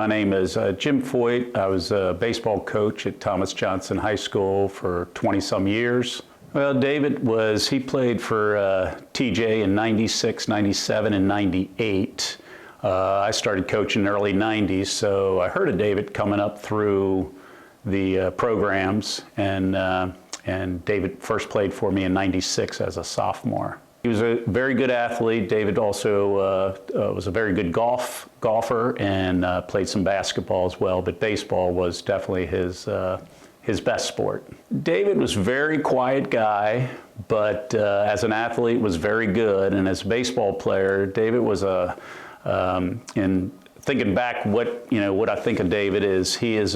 My name is Jim Foit. I was a baseball coach at Thomas Johnson High School for 20-some years. Well, David he played for TJ in 96, 97, and 98. I started coaching in the early 90s, so I heard of David coming up through the programs, and David first played for me in 96 as a sophomore. He was a very good athlete. David also was a very good golfer and played some basketball as well, but baseball was definitely his best sport. David was a very quiet guy, but as an athlete was very good, and as a baseball player, David was in thinking back, what I think of David is he is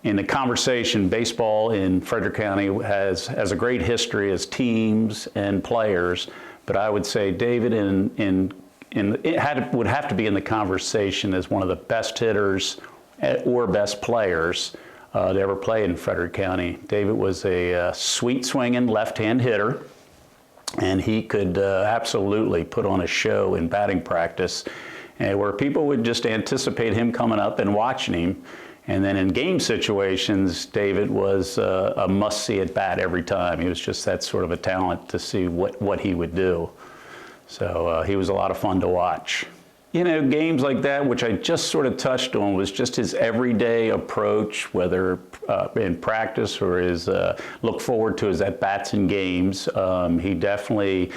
in the conversation, baseball in Frederick County has a great history as teams and players, but I would say David would have to be in the conversation as one of the best hitters or best players to ever play in Frederick County. David was a sweet swinging left-hand hitter, and he could absolutely put on a show in batting practice, where people would just anticipate him coming up and watching him. And then in game situations, David was a must-see at bat every time. He was just that sort of a talent to see what he would do. So he was a lot of fun to watch. You know, games like that, which I just sort of touched on, was just his everyday approach, whether in practice or his look forward to his at-bats in games. He definitely,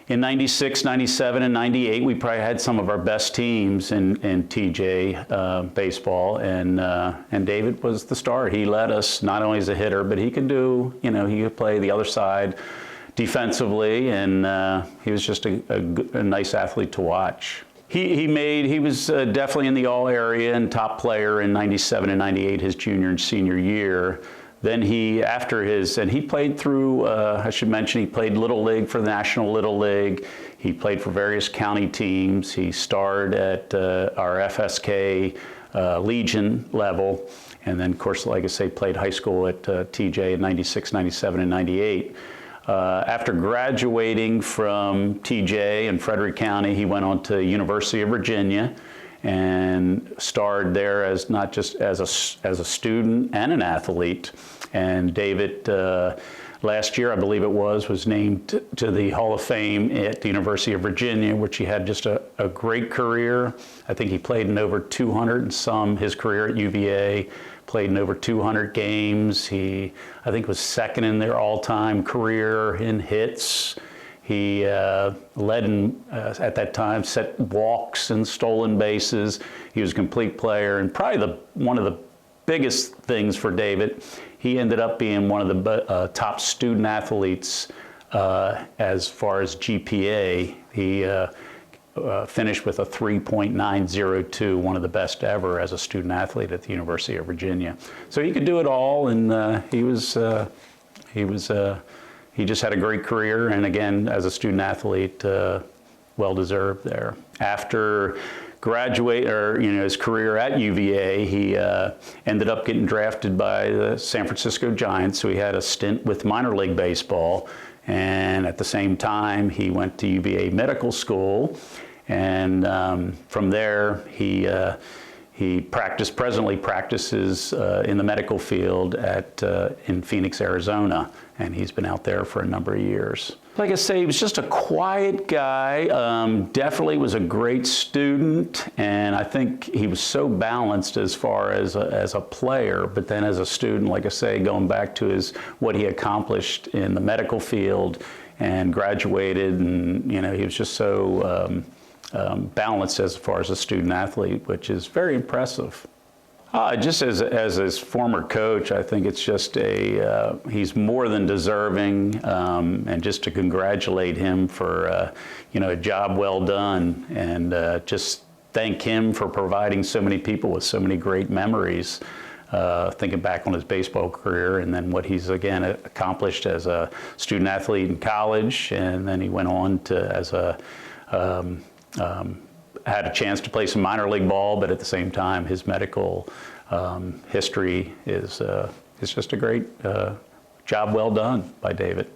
in 96, 97, and 98, we probably had some of our best teams in TJ baseball, and David was the star. He led us not only as a hitter, but he could he could play the other side defensively, and he was just a nice athlete to watch. He was definitely in the all area and top player in 97 and 98, his junior and senior year. Then he played through, I should mention, he played Little League for the National Little League. He played for various county teams. He starred at our FSK Legion level. And then, of course, like I say, played high school at TJ in 96, 97, and 98. After graduating from TJ in Frederick County, he went on to University of Virginia and starred there as not just as a student and an athlete. And David, last year, I believe it was named to the Hall of Fame at the University of Virginia, which he had just a great career. I think he played in over 200 and some, his career at UVA, played in over 200 games. I think was second in their all-time career in hits. He led at that time, set walks and stolen bases. He was a complete player, and probably one of the biggest things for David, he ended up being one of the top student athletes as far as GPA. He finished with a 3.902, one of the best ever as a student athlete at the University of Virginia. So he could do it all, and he just had a great career, and again, as a student athlete, well-deserved there. After his career at UVA, he ended up getting drafted by the San Francisco Giants, so he had a stint with minor league baseball, and at the same time, he went to UVA Medical School, and from there, he presently practices in the medical field in Phoenix, Arizona, and he's been out there for a number of years. Like I say, he was just a quiet guy, definitely was a great student, and I think he was so balanced as far as a player, but then as a student, like I say, going back to what he accomplished in the medical field and graduated, and he was just so balanced as far as a student athlete, which is very impressive. Just as his former coach, I think it's just he's more than deserving, and just to congratulate him for a job well done, and just thank him for providing so many people with so many great memories, thinking back on his baseball career, and then what he's again accomplished as a student athlete in college, and then he went on to had a chance to play some minor league ball, but at the same time, his medical history is just a great job well done by David.